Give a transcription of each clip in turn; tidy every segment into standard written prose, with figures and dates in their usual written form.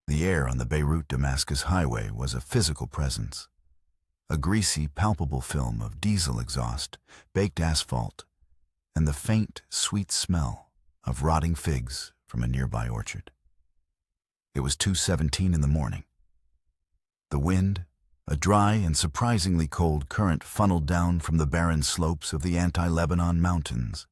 The air on the Beirut-Damascus highway was a physical presence, a greasy, palpable film of diesel exhaust, baked asphalt, and the faint, sweet smell of rotting figs from a nearby orchard. It was 2:17 in the morning. The wind, a dry and surprisingly cold current funneled down from the barren slopes of the anti-Lebanon mountains,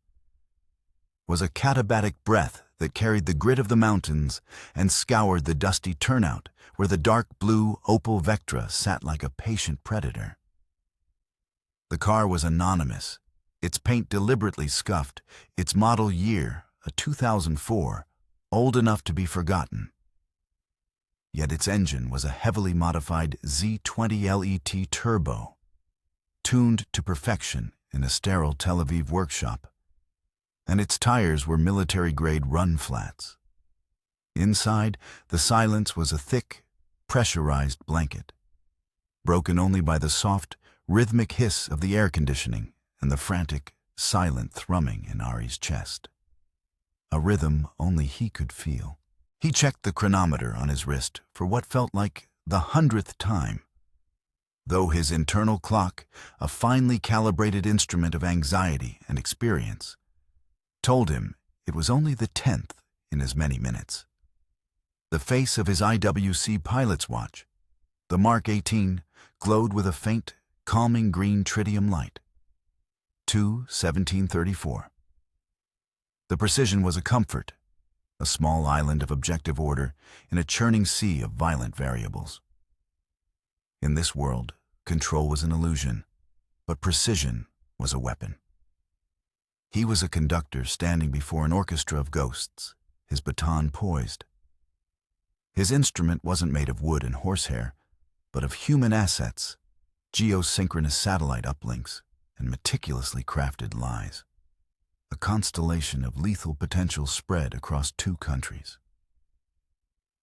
was a katabatic breath that carried the grit of the mountains and scoured the dusty turnout where the dark blue Opel Vectra sat like a patient predator. The car was anonymous, its paint deliberately scuffed, its model year, a 2004, old enough to be forgotten. Yet its engine was a heavily modified Z20 LET turbo, tuned to perfection in a sterile Tel Aviv workshop, and its tires were military-grade run flats. Inside, the silence was a thick, pressurized blanket, broken only by the soft, rhythmic hiss of the air conditioning and the frantic, silent thrumming in Ari's chest. A rhythm only he could feel. He checked the chronometer on his wrist for what felt like the 100th time, though his internal clock, a finely calibrated instrument of anxiety and experience, told him it was only the 10th in as many minutes. The face of his IWC pilot's watch, the Mark 18, glowed with a faint, calming green tritium light. 2:17:34. The precision was a comfort, a small island of objective order in a churning sea of violent variables. In this world, control was an illusion, but precision was a weapon. He was a conductor standing before an orchestra of ghosts, his baton poised. His instrument wasn't made of wood and horsehair, but of human assets, geosynchronous satellite uplinks, and meticulously crafted lies. A constellation of lethal potential spread across 2 countries.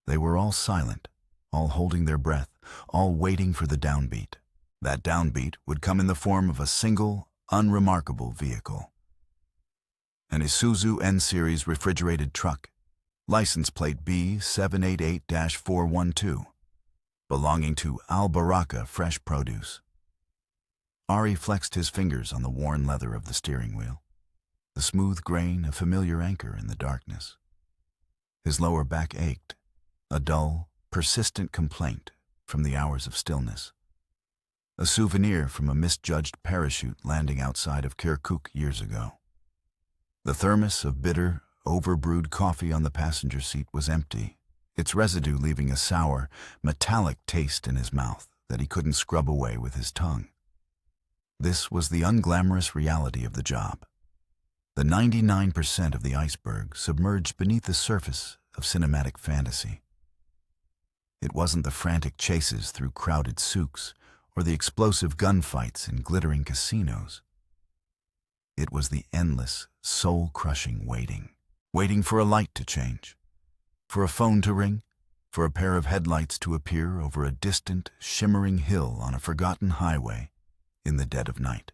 They were all silent, all holding their breath, all waiting for the downbeat. That downbeat would come in the form of a single, unremarkable vehicle. An Isuzu N-Series refrigerated truck, license plate B788-412, belonging to Al Baraka Fresh Produce. Ari flexed his fingers on the worn leather of the steering wheel, the smooth grain a familiar anchor in the darkness. His lower back ached, a dull, persistent complaint from the hours of stillness. A souvenir from a misjudged parachute landing outside of Kirkuk years ago. The thermos of bitter, overbrewed coffee on the passenger seat was empty, its residue leaving a sour, metallic taste in his mouth that he couldn't scrub away with his tongue. This was the unglamorous reality of the job. The 99% of the iceberg submerged beneath the surface of cinematic fantasy. It wasn't the frantic chases through crowded souks or the explosive gunfights in glittering casinos. It was the endless, soul-crushing waiting for a light to change, for a phone to ring, for a pair of headlights to appear over a distant, shimmering hill on a forgotten highway in the dead of night.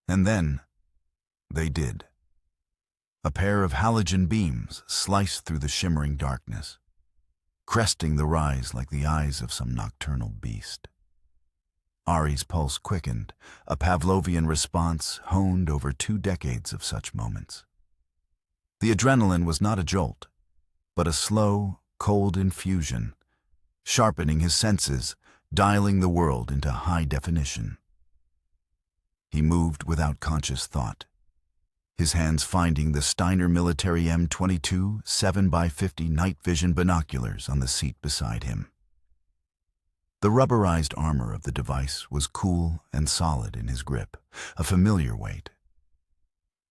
And then, they did. A pair of halogen beams sliced through the shimmering darkness, cresting the rise like the eyes of some nocturnal beast. Ari's pulse quickened, a Pavlovian response honed over 2 decades of such moments. The adrenaline was not a jolt, but a slow, cold infusion, sharpening his senses, dialing the world into high definition. He moved without conscious thought, his hands finding the Steiner military M22 7x50 night vision binoculars on the seat beside him. The rubberized armor of the device was cool and solid in his grip, a familiar weight.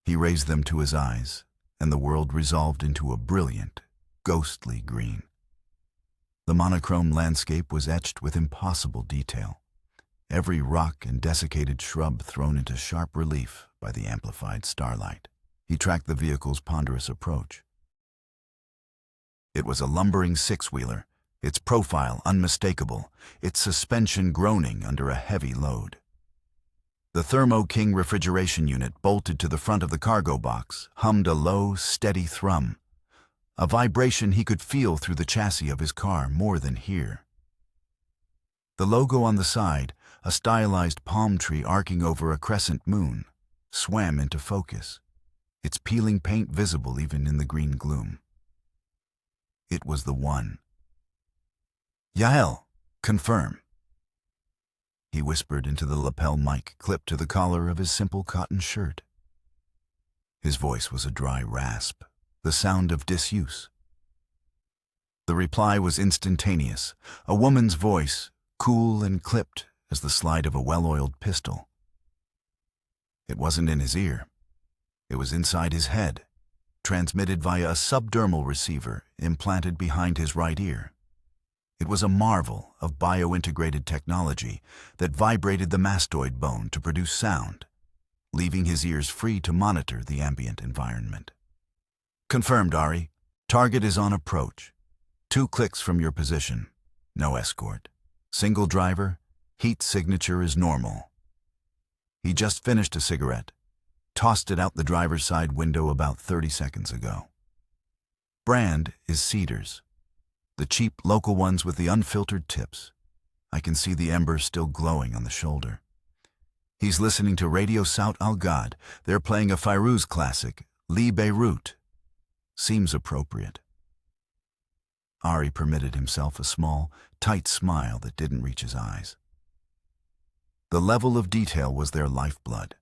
He raised them to his eyes, and the world resolved into a brilliant, ghostly green. The monochrome landscape was etched with impossible detail, every rock and desiccated shrub thrown into sharp relief by the amplified starlight. He tracked the vehicle's ponderous approach. It was a lumbering 6-wheeler, its profile unmistakable, its suspension groaning under a heavy load. The Thermo King refrigeration unit bolted to the front of the cargo box hummed a low, steady thrum, a vibration he could feel through the chassis of his car more than hear. The logo on the side, a stylized palm tree arcing over a crescent moon, swam into focus, its peeling paint visible even in the green gloom. It was the one. "Yael, confirm," he whispered into the lapel mic clipped to the collar of his simple cotton shirt. His voice was a dry rasp, the sound of disuse. The reply was instantaneous, a woman's voice, cool and clipped as the slide of a well-oiled pistol. It wasn't in his ear. It was inside his head, transmitted via a subdermal receiver implanted behind his right ear. It was a marvel of bio-integrated technology that vibrated the mastoid bone to produce sound, leaving his ears free to monitor the ambient environment. "Confirmed, Ari. Target is on approach. 2 clicks from your position. No escort. Single driver. Heat signature is normal." He just finished a cigarette, tossed it out the driver's side window about 30 seconds ago. Brand is Cedars, the cheap local ones with the unfiltered tips. I can see the embers still glowing on the shoulder. He's listening to Radio Saut al-Ghad. They're playing a Fairuz classic, Li Beirut. Seems appropriate. Ari permitted himself a small, tight smile that didn't reach his eyes. The level of detail was their lifeblood,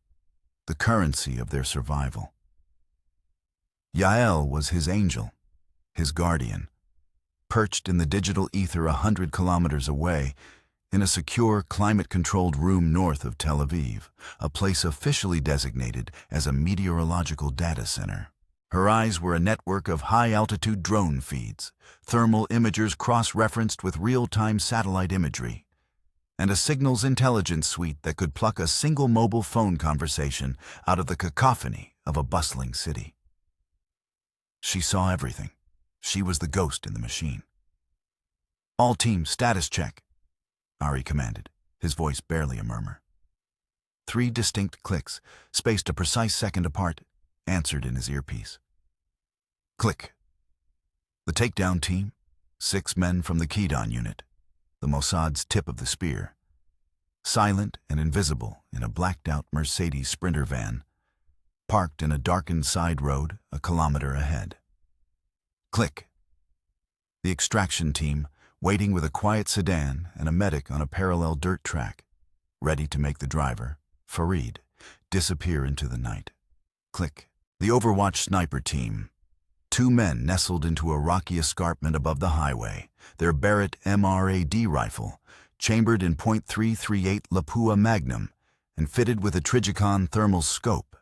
the currency of their survival. Yael was his angel, his guardian, perched in the digital ether 100 kilometers away, in a secure, climate-controlled room north of Tel Aviv, a place officially designated as a meteorological data center. Her eyes were a network of high-altitude drone feeds, thermal imagers cross-referenced with real-time satellite imagery, and a signals intelligence suite that could pluck a single mobile phone conversation out of the cacophony of a bustling city. She saw everything. She was the ghost in the machine. "All teams, status check," Ari commanded, his voice barely a murmur. 3 distinct clicks, spaced a precise second apart, answered in his earpiece. Click. The takedown team, 6 men from the Kedon unit, the Mossad's tip of the spear, silent and invisible in a blacked-out Mercedes Sprinter van, parked in a darkened side road a kilometer ahead. Click. The extraction team, waiting with a quiet sedan and a medic on a parallel dirt track, ready to make the driver, Farid, disappear into the night. Click. The Overwatch sniper team, 2 men nestled into a rocky escarpment above the highway, their Barrett MRAD rifle, chambered in .338 Lapua Magnum and fitted with a Trigicon thermal scope,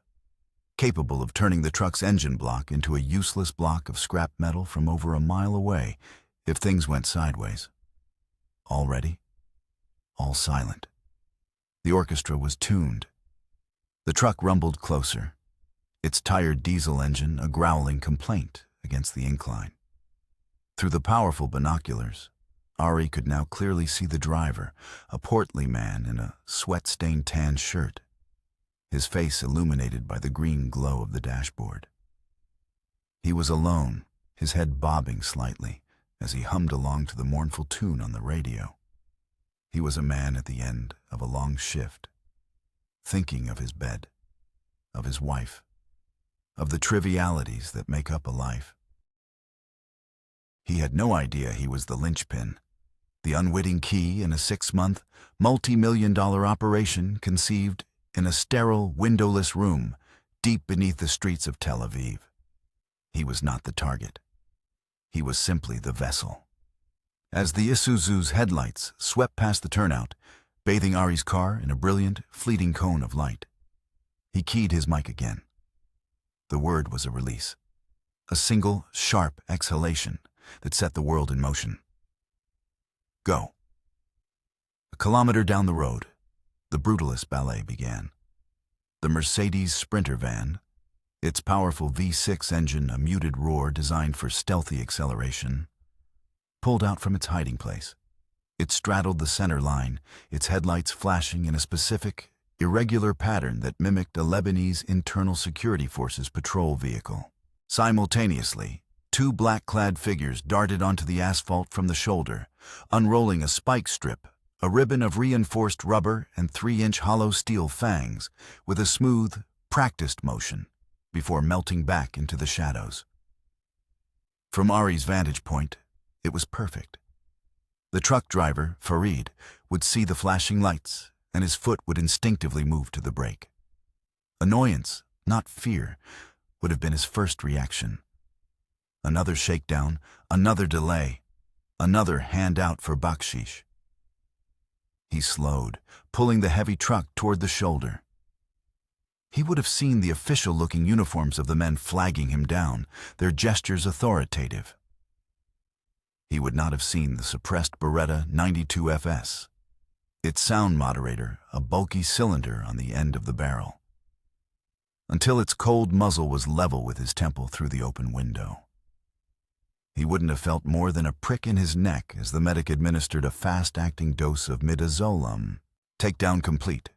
capable of turning the truck's engine block into a useless block of scrap metal from over a mile away if things went sideways. All ready, all silent. The orchestra was tuned. The truck rumbled closer, its tired diesel engine a growling complaint against the incline. Through the powerful binoculars, Ari could now clearly see the driver, a portly man in a sweat-stained tan shirt, his face illuminated by the green glow of the dashboard. He was alone, his head bobbing slightly as he hummed along to the mournful tune on the radio. He was a man at the end of a long shift, thinking of his bed, of his wife, of the trivialities that make up a life. He had no idea he was the linchpin, the unwitting key in a 6-month, multi-million-dollar operation conceived in a sterile, windowless room deep beneath the streets of Tel Aviv. He was not the target. He was simply the vessel. As the Isuzu's headlights swept past the turnout, bathing Ari's car in a brilliant, fleeting cone of light, he keyed his mic again. The word was a release, a single, sharp exhalation that set the world in motion. Go. A kilometer down the road, the brutalist ballet began. The Mercedes Sprinter van, its powerful V6 engine a muted roar designed for stealthy acceleration, pulled out from its hiding place. It straddled the center line, its headlights flashing in a specific, irregular pattern that mimicked a Lebanese Internal Security Forces patrol vehicle. Simultaneously, two black-clad figures darted onto the asphalt from the shoulder, unrolling a spike strip, a ribbon of reinforced rubber and 3-inch hollow steel fangs, with a smooth, practiced motion, before melting back into the shadows. From Ari's vantage point, it was perfect. The truck driver, Farid, would see the flashing lights, and his foot would instinctively move to the brake. Annoyance, not fear, would have been his first reaction. Another shakedown, another delay, another handout for bakshish. He slowed, pulling the heavy truck toward the shoulder. He would have seen the official-looking uniforms of the men flagging him down, their gestures authoritative. He would not have seen the suppressed Beretta 92 FS, its sound moderator a bulky cylinder on the end of the barrel, until its cold muzzle was level with his temple through the open window. He wouldn't have felt more than a prick in his neck as the medic administered a fast-acting dose of midazolam. "Takedown complete,"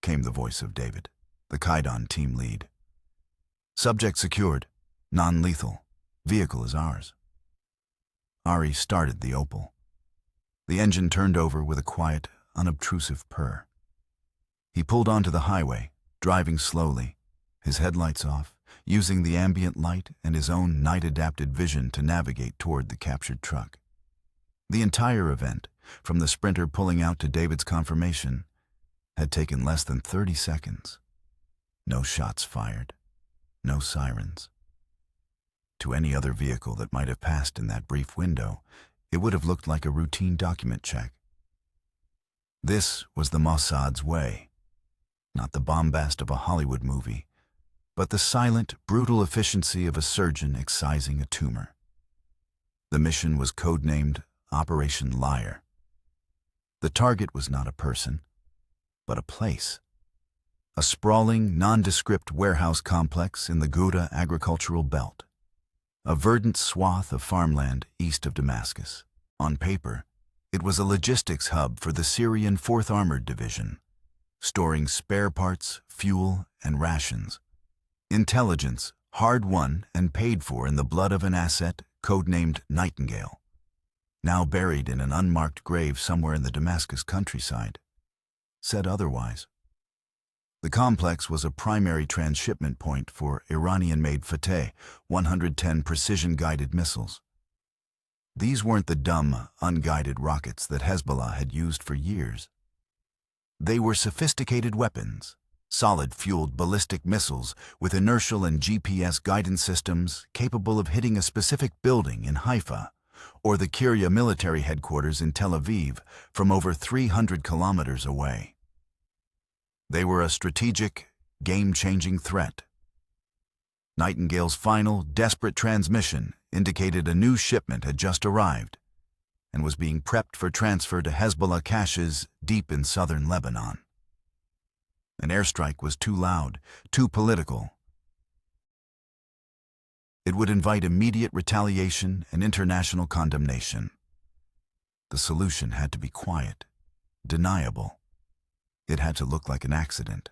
came the voice of David, the Kaidan team lead. "Subject secured. Non-lethal. Vehicle is ours." Ari started the Opel. The engine turned over with a quiet, unobtrusive purr. He pulled onto the highway, driving slowly, his headlights off, using the ambient light and his own night-adapted vision to navigate toward the captured truck. The entire event, from the Sprinter pulling out to David's confirmation, had taken less than 30 seconds. No shots fired, no sirens. To any other vehicle that might have passed in that brief window, it would have looked like a routine document check. This was the Mossad's way, not the bombast of a Hollywood movie, but the silent, brutal efficiency of a surgeon excising a tumor. The mission was codenamed Operation Liar. The target was not a person, but a place. A sprawling, nondescript warehouse complex in the Ghouta agricultural belt. A verdant swath of farmland east of Damascus. On paper, it was a logistics hub for the Syrian 4th Armored Division, storing spare parts, fuel, and rations. Intelligence, hard-won and paid for in the blood of an asset codenamed Nightingale, now buried in an unmarked grave somewhere in the Damascus countryside, said otherwise. The complex was a primary transshipment point for Iranian-made Fateh 110 precision-guided missiles. These weren't the dumb, unguided rockets that Hezbollah had used for years. They were sophisticated weapons, solid-fueled ballistic missiles with inertial and GPS guidance systems capable of hitting a specific building in Haifa or the Kiryat military headquarters in Tel Aviv from over 300 kilometers away. They were a strategic, game-changing threat. Nightingale's final, desperate transmission indicated a new shipment had just arrived and was being prepped for transfer to Hezbollah caches deep in southern Lebanon. An airstrike was too loud, too political. It would invite immediate retaliation and international condemnation. The solution had to be quiet, deniable. It had to look like an accident.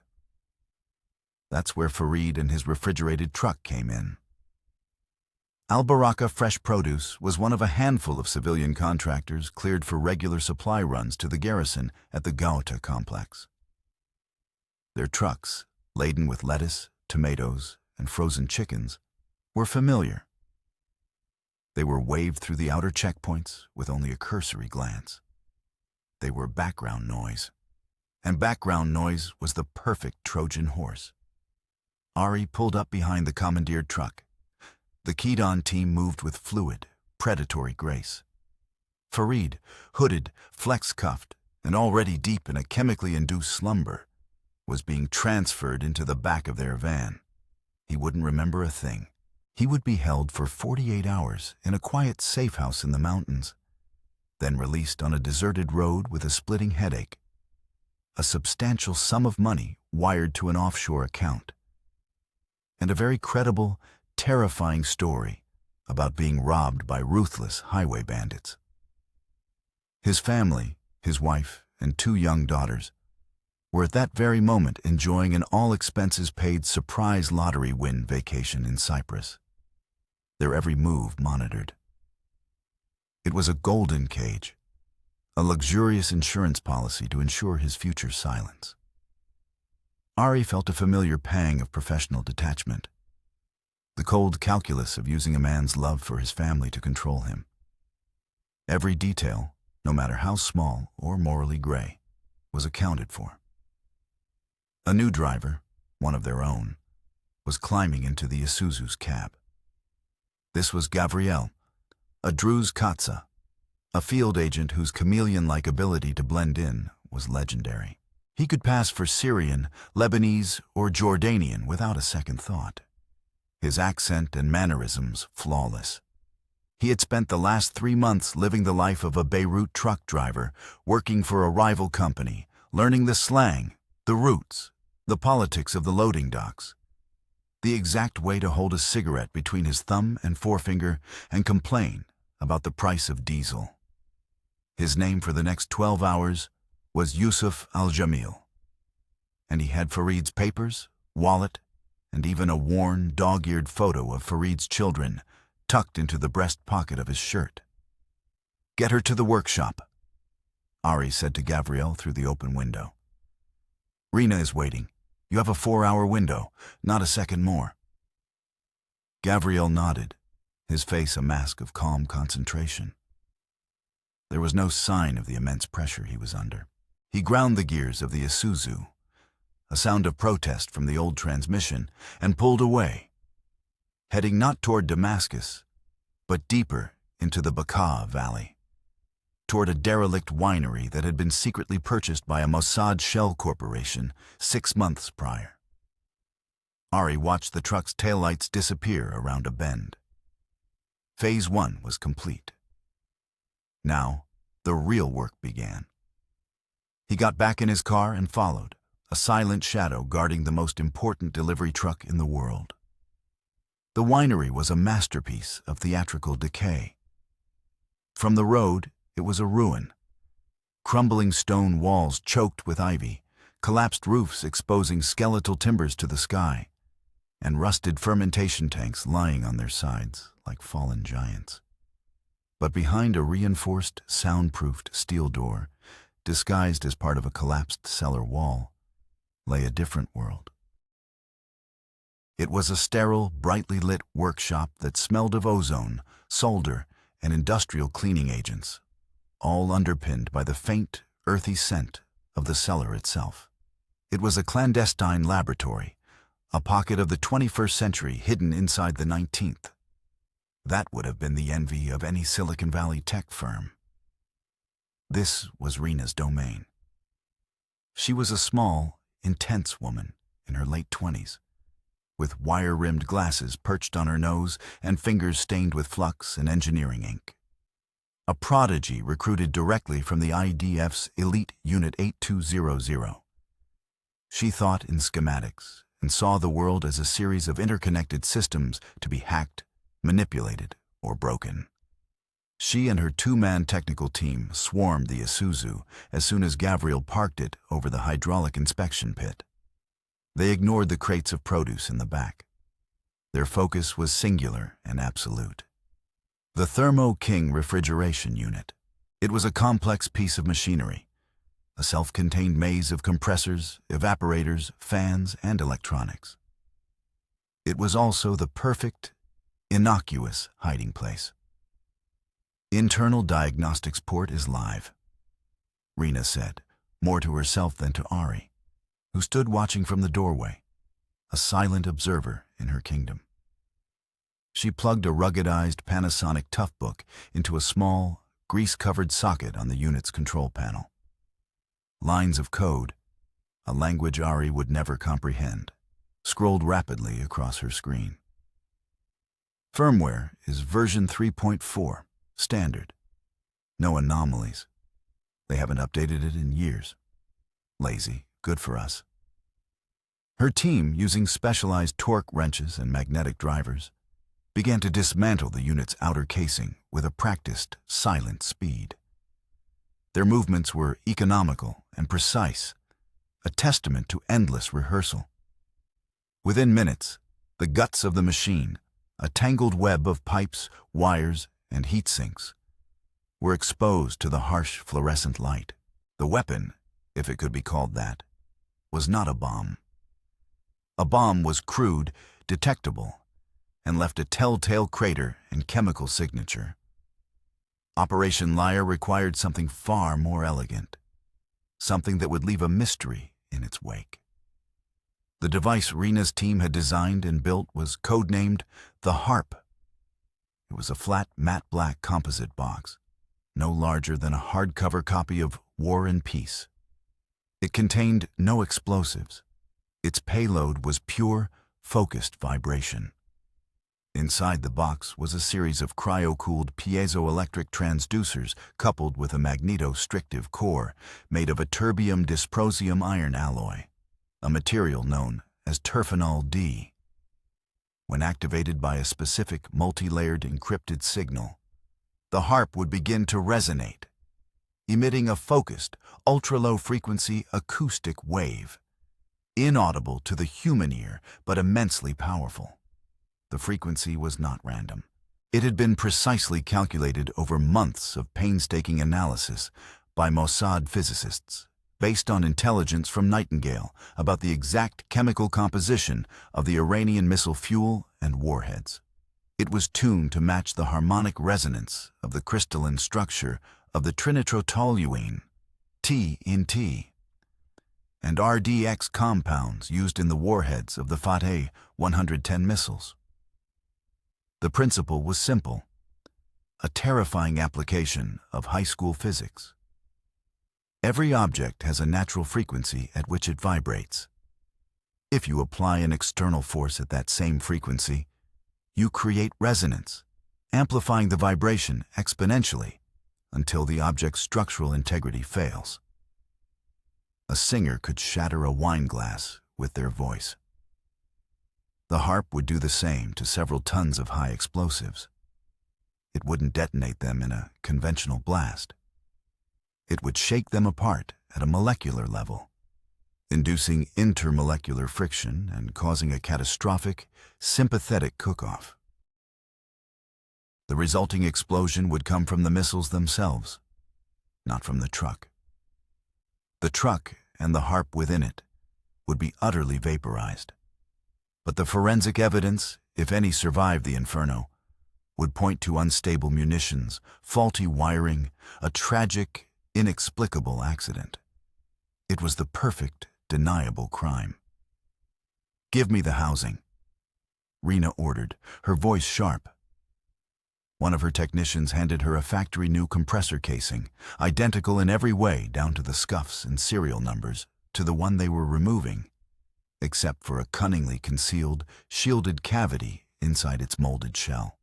That's where Farid and his refrigerated truck came in. Al-Baraka Fresh Produce was one of a handful of civilian contractors cleared for regular supply runs to the garrison at the Ghouta complex. Their trucks, laden with lettuce, tomatoes, and frozen chickens, were familiar. They were waved through the outer checkpoints with only a cursory glance. They were background noise, and background noise was the perfect Trojan horse. Ari pulled up behind the commandeered truck. The Kaidan team moved with fluid, predatory grace. Farid, hooded, flex-cuffed, and already deep in a chemically induced slumber, was being transferred into the back of their van. He wouldn't remember a thing. He would be held for 48 hours in a quiet safe house in the mountains, then released on a deserted road with a splitting headache. A substantial sum of money wired to an offshore account. And a very credible, terrifying story about being robbed by ruthless highway bandits. His family, his wife, and 2 young daughters were at that very moment enjoying an all-expenses-paid surprise lottery win vacation in Cyprus. their every move monitored. It was a golden cage, a luxurious insurance policy to ensure his future silence. Ari felt a familiar pang of professional detachment, the cold calculus of using a man's love for his family to control him. Every detail, no matter how small or morally gray, was accounted for. A new driver, one of their own, was climbing into the Isuzu's cab. This was Gavriel, a Druze Katsa, a field agent whose chameleon-like ability to blend in was legendary. He could pass for Syrian, Lebanese, or Jordanian without a second thought. His accent and mannerisms flawless. He had spent the last 3 months living the life of a Beirut truck driver, working for a rival company, learning the slang, the roots, the politics of the loading docks, the exact way to hold a cigarette between his thumb and forefinger and complain about the price of diesel. His name for the next 12 hours was Yusuf Al-Jamil, and he had Farid's papers, wallet, and even a worn, dog-eared photo of Farid's children tucked into the breast pocket of his shirt. "Get her to the workshop," Ari said to Gavriel through the open window. "Rina is waiting. You have a 4-hour window, not a second more." Gavriel nodded, his face a mask of calm concentration. There was no sign of the immense pressure he was under. He ground the gears of the Isuzu, a sound of protest from the old transmission, and pulled away, heading not toward Damascus, but deeper into the Bekaa Valley, toward a derelict winery that had been secretly purchased by a Mossad shell corporation 6 months prior. Ari watched the truck's taillights disappear around a bend. Phase 1 was complete. Now, the real work began. He got back in his car and followed, a silent shadow guarding the most important delivery truck in the world. The winery was a masterpiece of theatrical decay. From the road, it was a ruin. Crumbling stone walls choked with ivy, collapsed roofs exposing skeletal timbers to the sky, and rusted fermentation tanks lying on their sides like fallen giants. But behind a reinforced, soundproofed steel door, disguised as part of a collapsed cellar wall, lay a different world. It was a sterile, brightly lit workshop that smelled of ozone, solder, and industrial cleaning agents, all underpinned by the faint, earthy scent of the cellar itself. It was a clandestine laboratory, a pocket of the 21st century hidden inside the 19th. That would have been the envy of any Silicon Valley tech firm. This was Rina's domain. She was a small, intense woman in her late 20s, with wire-rimmed glasses perched on her nose and fingers stained with flux and engineering ink. A prodigy recruited directly from the IDF's Elite Unit 8200. She thought in schematics and saw the world as a series of interconnected systems to be hacked, manipulated, or broken. She and her 2-man technical team swarmed the Isuzu as soon as Gavriel parked it over the hydraulic inspection pit. They ignored the crates of produce in the back. Their focus was singular and absolute. The Thermo King refrigeration unit. It was a complex piece of machinery, a self-contained maze of compressors, evaporators, fans, and electronics. It was also the perfect, innocuous hiding place. "Internal diagnostics port is live," Rina said, more to herself than to Ari, who stood watching from the doorway, a silent observer in her kingdom. She plugged a ruggedized Panasonic Toughbook into a small, grease-covered socket on the unit's control panel. Lines of code, a language Ari would never comprehend, scrolled rapidly across her screen. Firmware is version 3.4, standard. No anomalies. They haven't updated it in years. Lazy, good for us. Her team, using specialized torque wrenches and magnetic drivers, began to dismantle the unit's outer casing with a practiced, silent speed. Their movements were economical and precise, a testament to endless rehearsal. Within minutes, the guts of the machine, A tangled web of pipes, wires, and heat sinks were exposed to the harsh fluorescent light. The weapon, if it could be called that, was not a bomb. A bomb was crude, detectable, and left a telltale crater and chemical signature. Operation Liar required something far more elegant, something that would leave a mystery in its wake. The device Rena's team had designed and built was codenamed the Harp. It was a flat, matte black composite box, no larger than a hardcover copy of War and Peace. It contained no explosives. Its payload was pure, focused vibration. Inside the box was a series of cryo-cooled piezoelectric transducers coupled with a magnetostrictive core made of a terbium-dysprosium iron alloy, a material known as terphenol D. When activated by a specific multi-layered encrypted signal, the harp would begin to resonate, emitting a focused, ultra-low-frequency acoustic wave, inaudible to the human ear but immensely powerful. The frequency was not random. It had been precisely calculated over months of painstaking analysis by Mossad physicists, based on intelligence from Nightingale about the exact chemical composition of the Iranian missile fuel and warheads. It was tuned to match the harmonic resonance of the crystalline structure of the trinitrotoluene, T in T, and RDX compounds used in the warheads of the Fateh 110 missiles. The principle was simple, a terrifying application of high school physics. Every object has a natural frequency at which it vibrates. If you apply an external force at that same frequency, you create resonance, amplifying the vibration exponentially until the object's structural integrity fails. A singer could shatter a wine glass with their voice. The harp would do the same to several tons of high explosives. It wouldn't detonate them in a conventional blast. It would shake them apart at a molecular level, inducing intermolecular friction and causing a catastrophic, sympathetic cook-off. The resulting explosion would come from the missiles themselves, not from the truck. The truck and the harp within it would be utterly vaporized. But the forensic evidence, if any survived the inferno, would point to unstable munitions, faulty wiring, a tragic, inexplicable accident. It was the perfect, deniable crime. "Give me the housing," Rena ordered, her voice sharp. One of her technicians handed her a factory-new compressor casing, identical in every way down to the scuffs and serial numbers to the one they were removing, except for a cunningly concealed, shielded cavity inside its molded shell.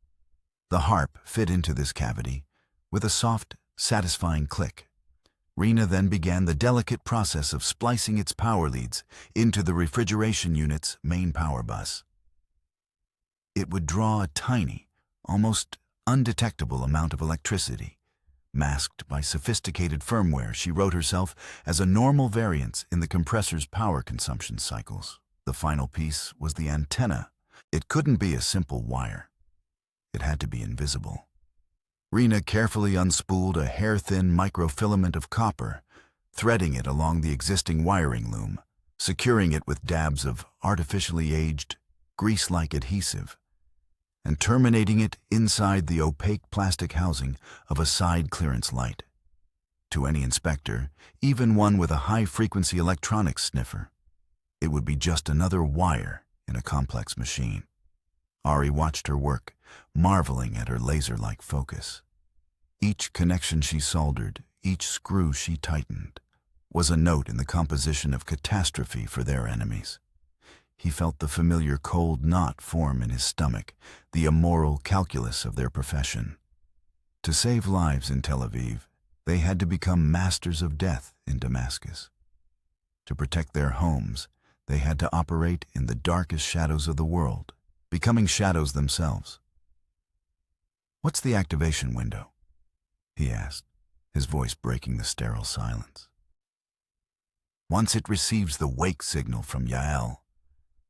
The harp fit into this cavity with a soft, satisfying click. Rena then began the delicate process of splicing its power leads into the refrigeration unit's main power bus. It would draw a tiny, almost undetectable amount of electricity, masked by sophisticated firmware she wrote herself as a normal variance in the compressor's power consumption cycles. The final piece was the antenna. It couldn't be a simple wire. It had to be invisible. Rena carefully unspooled a hair-thin microfilament of copper, threading it along the existing wiring loom, securing it with dabs of artificially aged, grease-like adhesive, and terminating it inside the opaque plastic housing of a side clearance light. To any inspector, even one with a high-frequency electronics sniffer, it would be just another wire in a complex machine. Ari watched her work, marveling at her laser-like focus. Each connection she soldered, each screw she tightened, was a note in the composition of catastrophe for their enemies. He felt the familiar cold knot form in his stomach, the immoral calculus of their profession. To save lives in Tel Aviv, they had to become masters of death in Damascus. To protect their homes, they had to operate in the darkest shadows of the world, becoming shadows themselves. "What's the activation window?" he asked, his voice breaking the sterile silence. "Once it receives the wake signal from Yael,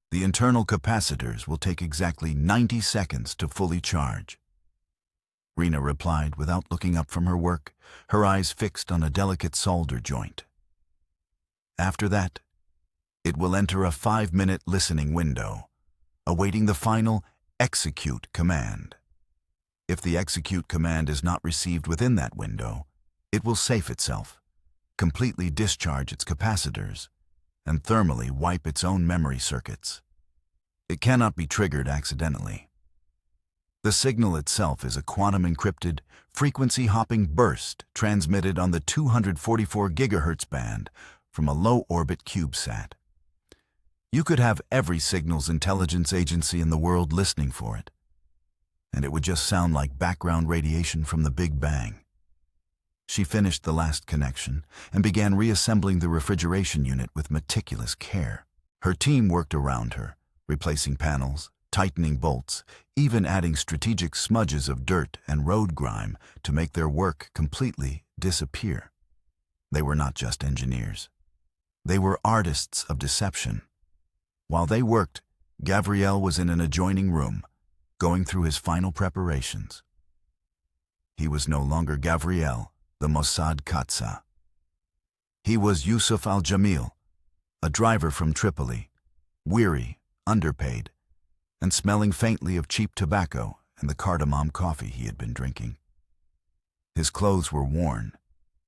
The internal capacitors will take exactly 90 seconds to fully charge. Rena replied without looking up from her work, her eyes fixed on a delicate solder joint. After that, it will enter a 5-minute listening window, awaiting the final execute command. If the execute command is not received within that window, it will safe itself, completely discharge its capacitors, and thermally wipe its own memory circuits. It cannot be triggered accidentally. The signal itself is a quantum-encrypted, frequency-hopping burst transmitted on the 244 GHz band from a low-orbit CubeSat. You could have every signals intelligence agency in the world listening for it, and it would just sound like background radiation from the Big Bang. She finished the last connection and began reassembling the refrigeration unit with meticulous care. Her team worked around her, replacing panels, tightening bolts, even adding strategic smudges of dirt and road grime to make their work completely disappear. They were not just engineers. They were artists of deception. While they worked, Gavriel was in an adjoining room, going through his final preparations. He was no longer Gavriel, the Mossad Katsa. He was Yusuf al-Jamil, a driver from Tripoli, weary, underpaid, and smelling faintly of cheap tobacco and the cardamom coffee he had been drinking. His clothes were worn,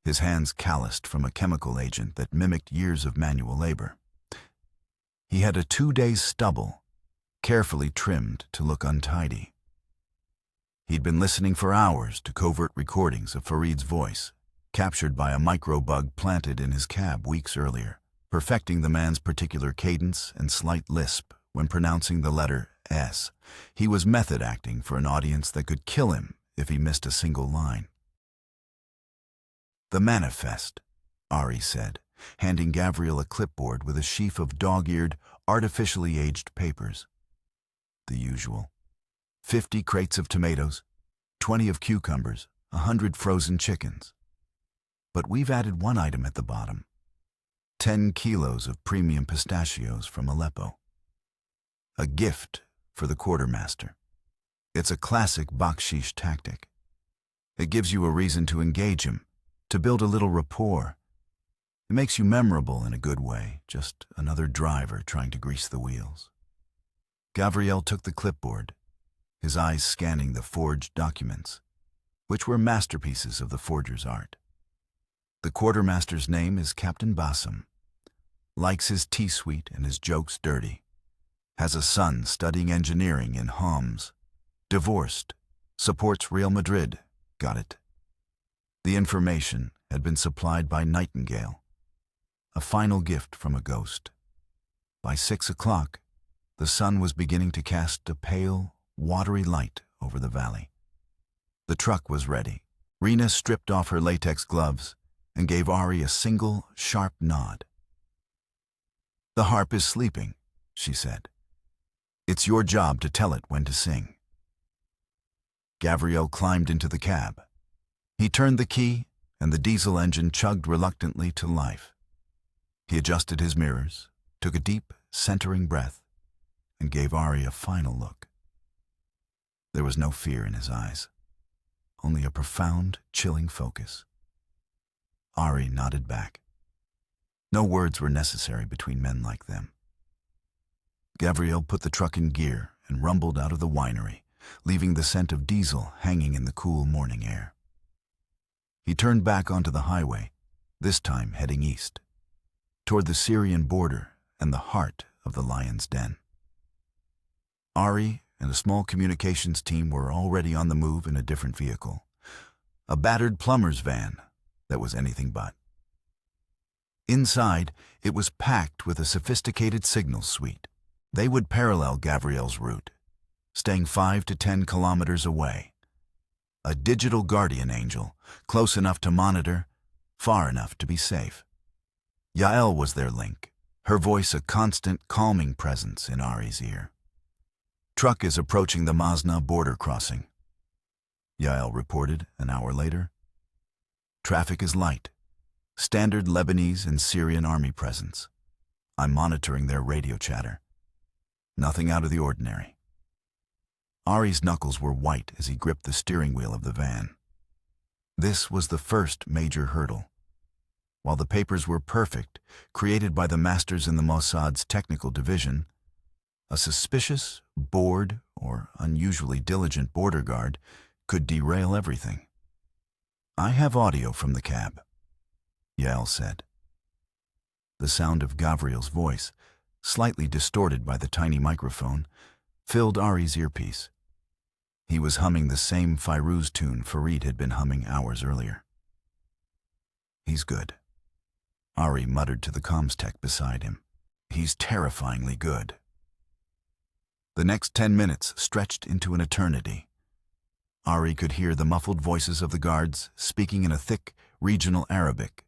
his hands calloused from a chemical agent that mimicked years of manual labor. He had a 2-day stubble, carefully trimmed to look untidy. He'd been listening for hours to covert recordings of Farid's voice, captured by a microbug planted in his cab weeks earlier, perfecting the man's particular cadence and slight lisp when pronouncing the letter S. He was method acting for an audience that could kill him if he missed a single line. "The manifest," Ari said, handing Gavriel a clipboard with a sheaf of dog-eared, artificially aged papers. The usual. 50 crates of tomatoes, 20 of cucumbers, 100 frozen chickens. But we've added one item at the bottom. 10 kilos of premium pistachios from Aleppo. A gift for the quartermaster. It's a classic bakshish tactic. It gives you a reason to engage him, to build a little rapport. It makes you memorable in a good way, just another driver trying to grease the wheels. Gavriel took the clipboard, his eyes scanning the forged documents, which were masterpieces of the forger's art. The quartermaster's name is Captain Bassam, likes his tea sweet and his jokes dirty, has a son studying engineering in Homs, divorced, supports Real Madrid, got it. The information had been supplied by Nightingale, a final gift from a ghost. By 6 o'clock, the sun was beginning to cast a pale, watery light over the valley. The truck was ready. Rena stripped off her latex gloves and gave Ari a single, sharp nod. "The harp is sleeping," she said. "It's your job to tell it when to sing." Gavriel climbed into the cab. He turned the key, and the diesel engine chugged reluctantly to life. He adjusted his mirrors, took a deep, centering breath, and gave Ari a final look. There was no fear in his eyes, only a profound, chilling focus. Ari nodded back. No words were necessary between men like them. Gavriel put the truck in gear and rumbled out of the winery, leaving the scent of diesel hanging in the cool morning air. He turned back onto the highway, this time heading east, toward the Syrian border and the heart of the lion's den. Ari and a small communications team were already on the move in a different vehicle, a battered plumber's van that was anything but. Inside, it was packed with a sophisticated signal suite. They would parallel Gavriel's route, staying 5 to 10 kilometers away. A digital guardian angel, close enough to monitor, far enough to be safe. Yael was their link, her voice a constant, calming presence in Ari's ear. "Truck is approaching the Masna border crossing," Yael reported an hour later. "Traffic is light. Standard Lebanese and Syrian army presence. I'm monitoring their radio chatter. Nothing out of the ordinary. Ari's knuckles were white as he gripped the steering wheel of the van. This was the first major hurdle. While the papers were perfect, created by the masters in the Mossad's technical division, a suspicious, bored, or unusually diligent border guard could derail everything. "I have audio from the cab," Yael said. The sound of Gavriel's voice, slightly distorted by the tiny microphone, filled Ari's earpiece. He was humming the same Fairuz tune Farid had been humming hours earlier. "He's good," Ari muttered to the comms tech beside him. "He's terrifyingly good." The next 10 minutes stretched into an eternity. Ari could hear the muffled voices of the guards speaking in a thick, regional Arabic,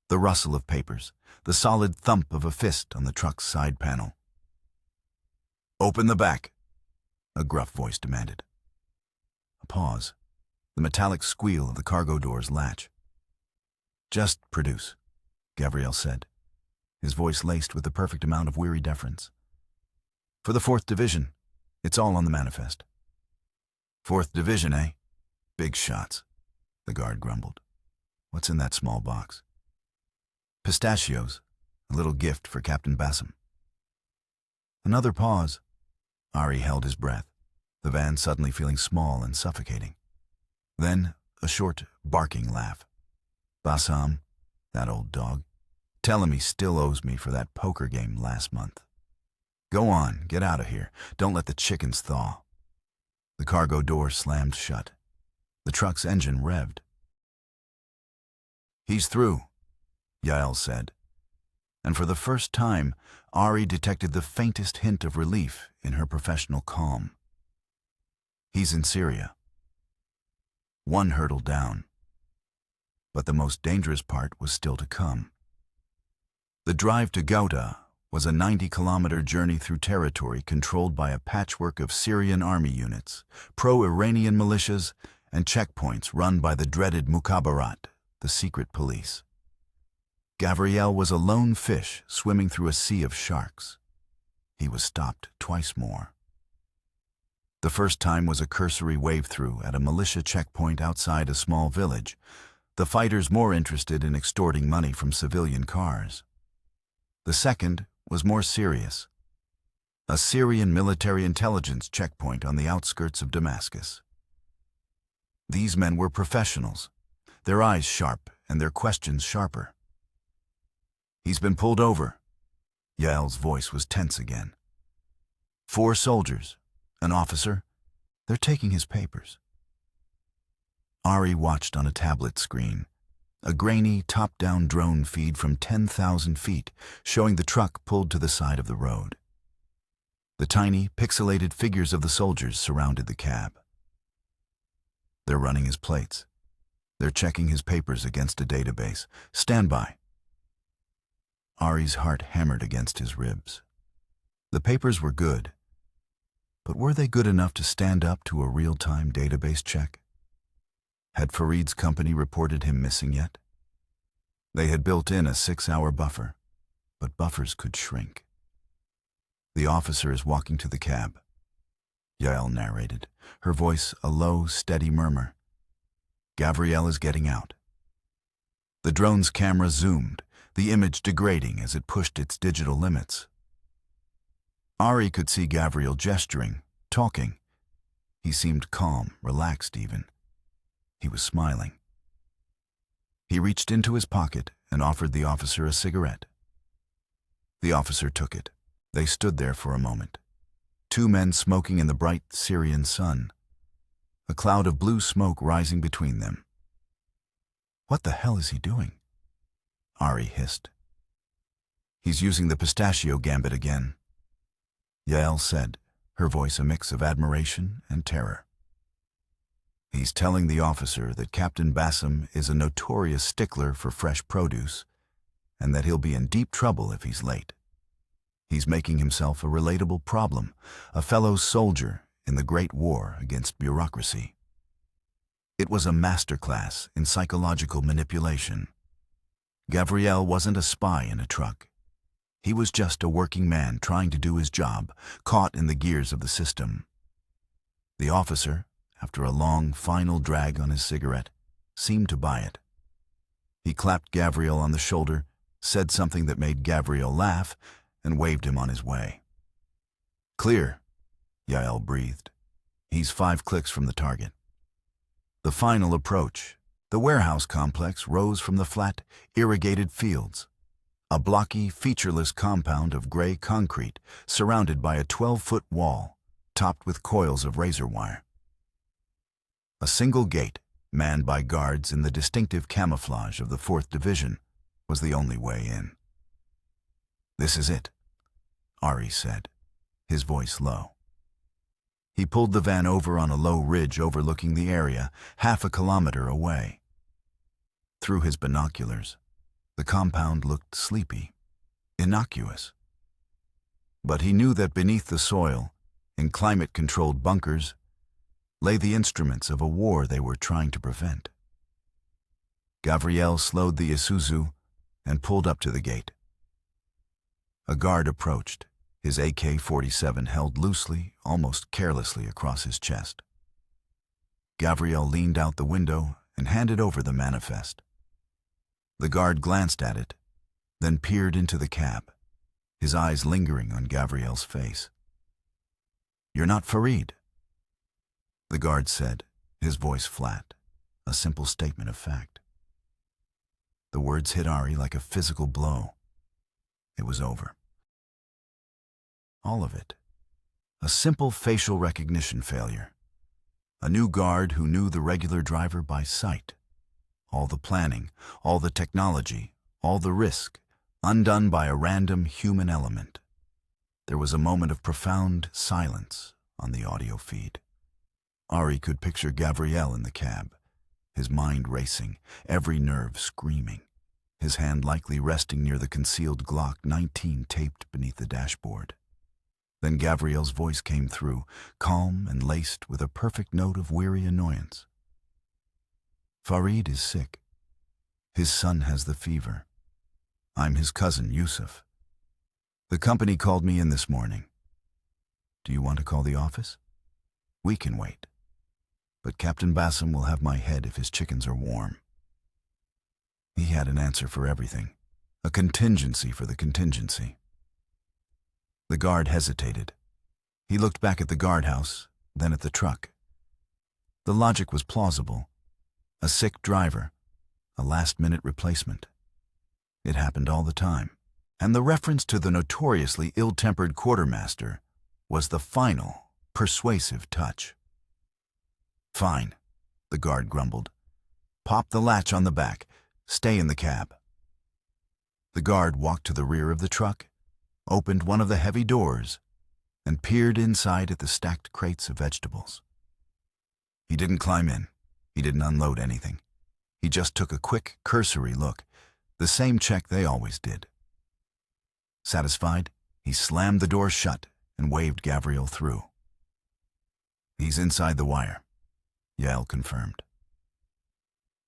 the rustle of papers, the solid thump of a fist on the truck's side panel. "Open the back," a gruff voice demanded. A pause, the metallic squeal of the cargo door's latch. "Just produce," Gavriel said, his voice laced with the perfect amount of weary deference. "For the 4th Division, it's all on the manifest." "4th Division, eh? Big shots," the guard grumbled. "What's in that small box?" "Pistachios, a little gift for Captain Bassam." Another pause. Ari held his breath, the van suddenly feeling small and suffocating. Then a short, barking laugh. "Bassam, that old dog. Tell him he still owes me for that poker game last month. Go on, get out of here. Don't let the chickens thaw." The cargo door slammed shut. The truck's engine revved. "He's through," Yael said. And for the first time, Ari detected the faintest hint of relief in her professional calm. "He's in Syria." One hurdle down. But the most dangerous part was still to come. The drive to Ghouta was a 90-kilometer journey through territory controlled by a patchwork of Syrian army units, pro-Iranian militias, and checkpoints run by the dreaded Mukhabarat, the secret police. Gavriel was a lone fish swimming through a sea of sharks. He was stopped twice more. The first time was a cursory wave-through at a militia checkpoint outside a small village, the fighters more interested in extorting money from civilian cars. The second was more serious, a Syrian military intelligence checkpoint on the outskirts of Damascus. These men were professionals, their eyes sharp and their questions sharper. "He's been pulled over." Yael's voice was tense again. "4 soldiers, an officer. They're taking his papers." Ari watched on a tablet screen, a grainy, top-down drone feed from 10,000 feet showing the truck pulled to the side of the road. The tiny, pixelated figures of the soldiers surrounded the cab. They're running his plates. They're checking his papers against a database. "Stand by." Ari's heart hammered against his ribs. The papers were good, but were they good enough to stand up to a real-time database check? Had Farid's company reported him missing yet? They had built in a 6-hour buffer, but buffers could shrink. "The officer is walking to the cab," Yael narrated, her voice a low, steady murmur. "Gavriel is getting out." The drone's camera zoomed, the image degrading as it pushed its digital limits. Ari could see Gavriel gesturing, talking. He seemed calm, relaxed even. He was smiling. He reached into his pocket and offered the officer a cigarette. The officer took it. They stood there for a moment. 2 men smoking in the bright Syrian sun, a cloud of blue smoke rising between them. "What the hell is he doing?" Ari hissed. "He's using the pistachio gambit again," Yael said, her voice a mix of admiration and terror. "He's telling the officer that Captain Bassam is a notorious stickler for fresh produce and that he'll be in deep trouble if he's late. He's making himself a relatable problem, a fellow soldier in the great war against bureaucracy." It was a masterclass in psychological manipulation. Gavriel wasn't a spy in a truck. He was just a working man trying to do his job, caught in the gears of the system. The officer, after a long, final drag on his cigarette, seemed to buy it. He clapped Gavriel on the shoulder, said something that made Gavriel laugh, and waved him on his way. "Clear," Yael breathed. "He's 5 clicks from the target." The final approach. The warehouse complex rose from the flat, irrigated fields. A blocky, featureless compound of gray concrete surrounded by a 12-foot wall, topped with coils of razor wire. A single gate, manned by guards in the distinctive camouflage of the 4th Division, was the only way in. "This is it," Ari said, his voice low. He pulled the van over on a low ridge overlooking the area, half a kilometer away. Through his binoculars, the compound looked sleepy, innocuous. But he knew that beneath the soil, in climate-controlled bunkers, lay the instruments of a war they were trying to prevent. Gavriel slowed the Isuzu and pulled up to the gate. A guard approached, his AK-47 held loosely, almost carelessly across his chest. Gavriel leaned out the window and handed over the manifest. The guard glanced at it, then peered into the cab, his eyes lingering on Gavriel's face. "You're not Farid," the guard said, his voice flat, a simple statement of fact. The words hit Ari like a physical blow. It was over. All of it. A simple facial recognition failure. A new guard who knew the regular driver by sight. All the planning, all the technology, all the risk, undone by a random human element. There was a moment of profound silence on the audio feed. Ari could picture Gavriel in the cab, his mind racing, every nerve screaming, his hand likely resting near the concealed Glock 19 taped beneath the dashboard. Then Gavriel's voice came through, calm and laced with a perfect note of weary annoyance. "Farid is sick. His son has the fever. I'm his cousin, Yusuf. The company called me in this morning. Do you want to call the office? We can wait. But Captain Bassam will have my head if his chickens are warm." He had an answer for everything, a contingency for the contingency. The guard hesitated. He looked back at the guardhouse, then at the truck. The logic was plausible. A sick driver, a last-minute replacement. It happened all the time. And the reference to the notoriously ill-tempered quartermaster was the final, persuasive touch. "Fine," the guard grumbled. "Pop the latch on the back. Stay in the cab." The guard walked to the rear of the truck, opened one of the heavy doors, and peered inside at the stacked crates of vegetables. He didn't climb in. He didn't unload anything. He just took a quick, cursory look, the same check they always did. Satisfied, he slammed the door shut and waved Gavriel through. "He's inside the wire," Yael confirmed.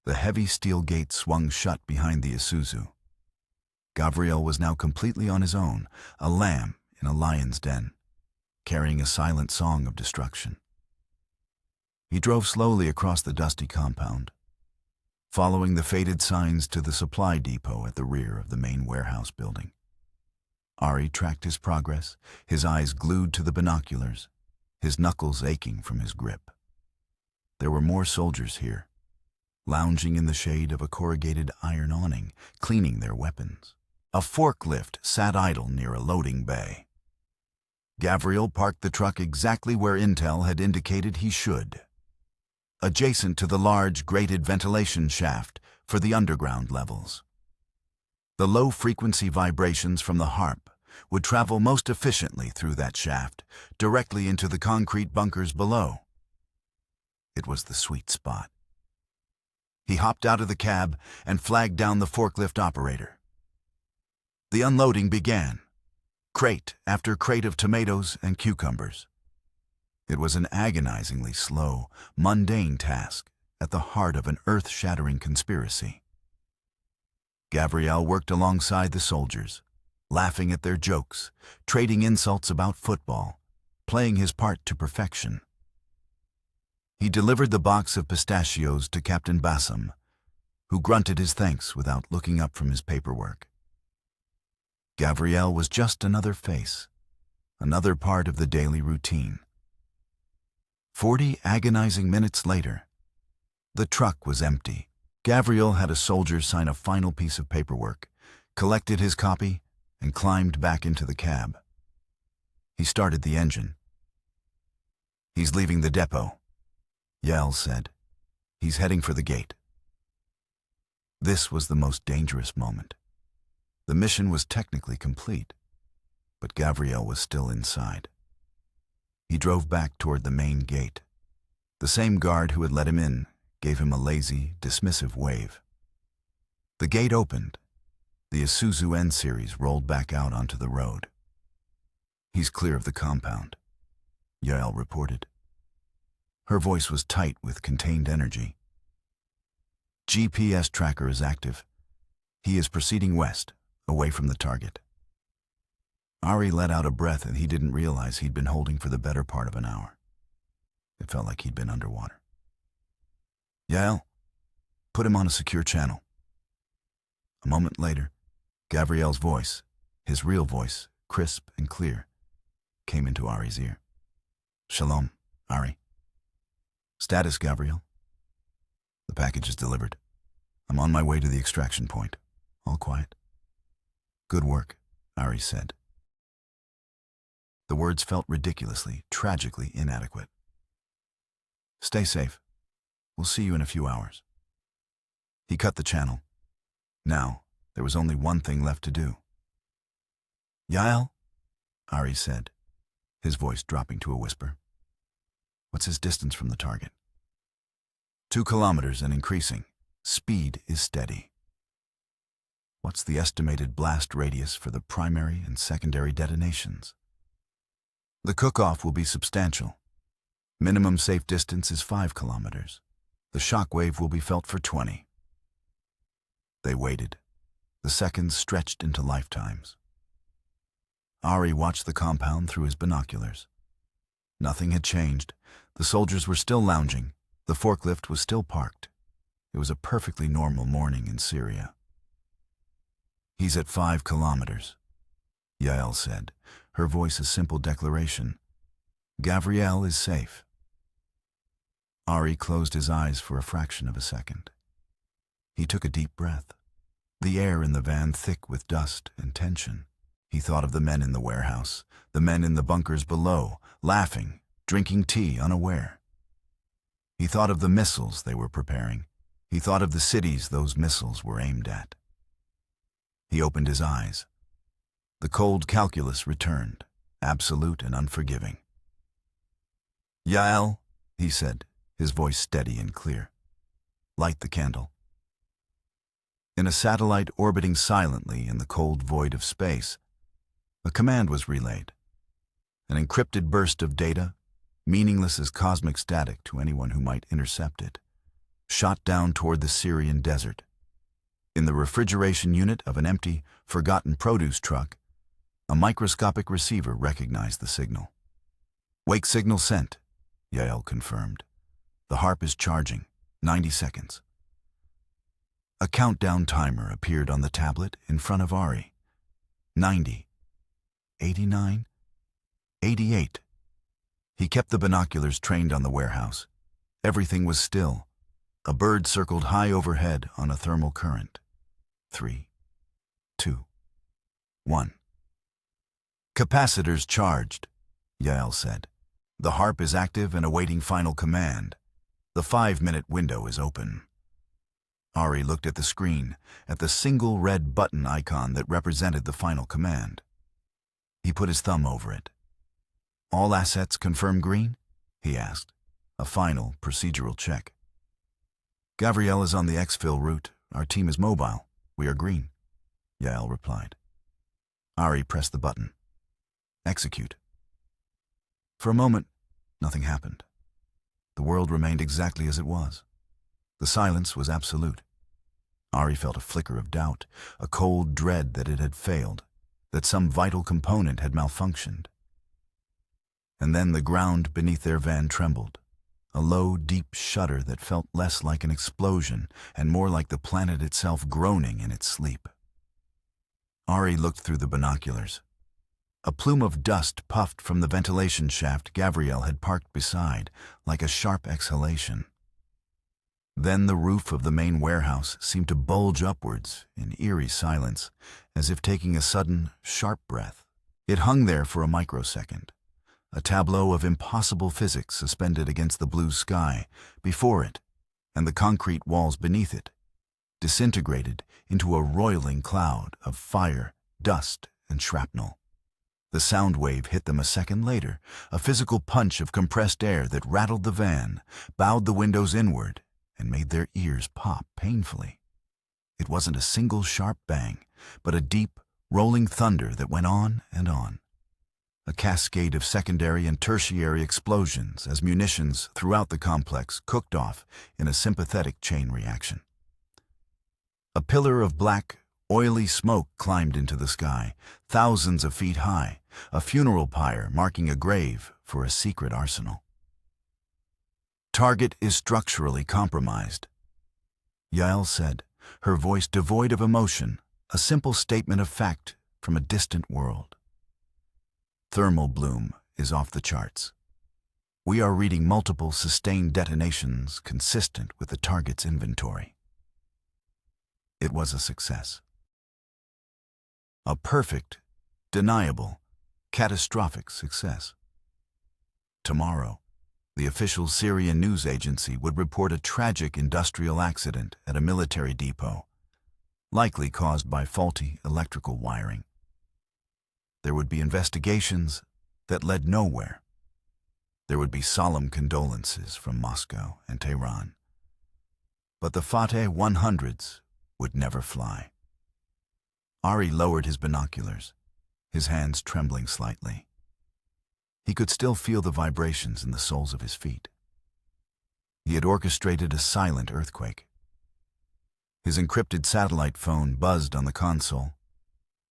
The heavy steel gate swung shut behind the Isuzu. Gavriel was now completely on his own, a lamb in a lion's den, carrying a silent song of destruction. He drove slowly across the dusty compound, following the faded signs to the supply depot at the rear of the main warehouse building. Ari tracked his progress, his eyes glued to the binoculars, his knuckles aching from his grip. There were more soldiers here, lounging in the shade of a corrugated iron awning, cleaning their weapons. A forklift sat idle near a loading bay. Gavriel parked the truck exactly where Intel had indicated he should, adjacent to the large grated ventilation shaft for the underground levels. The low-frequency vibrations from the harp would travel most efficiently through that shaft, directly into the concrete bunkers below. It was the sweet spot. He hopped out of the cab and flagged down the forklift operator. The unloading began, crate after crate of tomatoes and cucumbers. It was an agonizingly slow, mundane task at the heart of an earth-shattering conspiracy. Gavriel worked alongside the soldiers, laughing at their jokes, trading insults about football, playing his part to perfection. He delivered the box of pistachios to Captain Bassam, who grunted his thanks without looking up from his paperwork. Gavriel was just another face, another part of the daily routine. 40 agonizing minutes later, the truck was empty. Gavriel had a soldier sign a final piece of paperwork, collected his copy, and climbed back into the cab. He started the engine. "He's leaving the depot," Yael said. "He's heading for the gate." This was the most dangerous moment. The mission was technically complete, but Gavriel was still inside. He drove back toward the main gate. The same guard who had let him in gave him a lazy, dismissive wave. The gate opened. The Isuzu N-Series rolled back out onto the road. "He's clear of the compound," Yael reported. Her voice was tight with contained energy. "GPS tracker is active. He is proceeding west, away from the target." Ari let out a breath, and he didn't realize he'd been holding for the better part of an hour. It felt like he'd been underwater. "Yael, put him on a secure channel." A moment later, Gavriel's voice, his real voice, crisp and clear, came into Ari's ear. "Shalom, Ari." "Status, Gavriel?" "The package is delivered. I'm on my way to the extraction point. All quiet." "Good work," Ari said. The words felt ridiculously, tragically inadequate. "Stay safe. We'll see you in a few hours." He cut the channel. Now, there was only one thing left to do. "Yael?" Ari said, his voice dropping to a whisper. "What's his distance from the target?" 2 kilometers and increasing. Speed is steady." "What's the estimated blast radius for the primary and secondary detonations?" "The cook-off will be substantial. Minimum safe distance is 5 kilometers. The shock wave will be felt for 20. They waited. The seconds stretched into lifetimes. Ari watched the compound through his binoculars. Nothing had changed. The soldiers were still lounging. The forklift was still parked. It was a perfectly normal morning in Syria. "He's at 5 kilometers, Yael said, her voice a simple declaration. "Gavriel is safe." Ari closed his eyes for a fraction of a second. He took a deep breath, the air in the van thick with dust and tension. He thought of the men in the warehouse, the men in the bunkers below, laughing, drinking tea unaware. He thought of the missiles they were preparing. He thought of the cities those missiles were aimed at. He opened his eyes. The cold calculus returned, absolute and unforgiving. "Yael," he said, his voice steady and clear. "Light the candle." In a satellite orbiting silently in the cold void of space, a command was relayed. An encrypted burst of data, meaningless as cosmic static to anyone who might intercept it, shot down toward the Syrian desert. In the refrigeration unit of an empty, forgotten produce truck, a microscopic receiver recognized the signal. "Wake signal sent," Yael confirmed. "The harp is charging. 90 seconds. A countdown timer appeared on the tablet in front of Ari. 90. 89. 88. He kept the binoculars trained on the warehouse. Everything was still. A bird circled high overhead on a thermal current. 3, 2, 1. "Capacitors charged," Yael said. "The harp is active and awaiting final command. The 5-minute window is open." Ari looked at the screen, at the single red button icon that represented the final command. He put his thumb over it. "All assets confirm green?" he asked. A final, procedural check. "Gavriel is on the exfil route. Our team is mobile. We are green," Yael replied. Ari pressed the button. "Execute." For a moment, nothing happened. The world remained exactly as it was. The silence was absolute. Ari felt a flicker of doubt, a cold dread that it had failed. that some vital component had malfunctioned. And then the ground beneath their van trembled, a low, deep shudder that felt less like an explosion and more like the planet itself groaning in its sleep. Ari looked through the binoculars. A plume of dust puffed from the ventilation shaft Gabrielle had parked beside, like a sharp exhalation. Then the roof of the main warehouse seemed to bulge upwards in eerie silence, as if taking a sudden, sharp breath. It hung there for a microsecond, a tableau of impossible physics suspended against the blue sky before it, and the concrete walls beneath it, disintegrated into a roiling cloud of fire, dust, and shrapnel. The sound wave hit them a second later, a physical punch of compressed air that rattled the van, bowed the windows inward, and made their ears pop painfully. It wasn't a single sharp bang, but a deep, rolling thunder that went on and on. A cascade of secondary and tertiary explosions as munitions throughout the complex cooked off in a sympathetic chain reaction. A pillar of black, oily smoke climbed into the sky, thousands of feet high, a funeral pyre marking a grave for a secret arsenal. "Target is structurally compromised," Yael said, her voice devoid of emotion, a simple statement of fact from a distant world. "Thermal bloom is off the charts. We are reading multiple sustained detonations consistent with the target's inventory." It was a success. A perfect, deniable, catastrophic success. Tomorrow, the official Syrian news agency would report a tragic industrial accident at a military depot, likely caused by faulty electrical wiring. There would be investigations that led nowhere. There would be solemn condolences from Moscow and Tehran. But the Fateh 100s would never fly. Ari lowered his binoculars, his hands trembling slightly. He could still feel the vibrations in the soles of his feet. He had orchestrated a silent earthquake. His encrypted satellite phone buzzed on the console.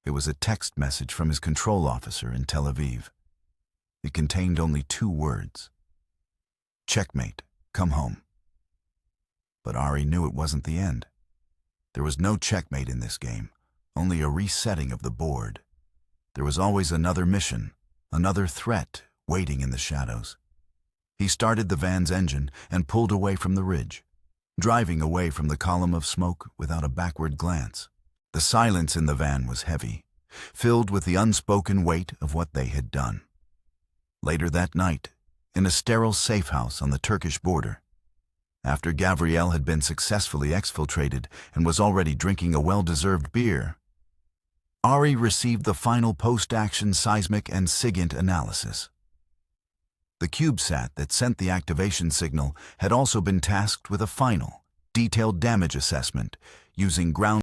It was a text message from his control officer in Tel Aviv. It contained only 2 words. "Checkmate, come home." But Ari knew it wasn't the end. There was no checkmate in this game, only a resetting of the board. There was always another mission, another threat waiting in the shadows. He started the van's engine and pulled away from the ridge, driving away from the column of smoke without a backward glance. The silence in the van was heavy, filled with the unspoken weight of what they had done. Later that night, in a sterile safe house on the Turkish border, after Gabrielle had been successfully exfiltrated and was already drinking a well-deserved beer, Ari received the final post-action seismic and SIGINT analysis. The CubeSat that sent the activation signal had also been tasked with a final, detailed damage assessment using ground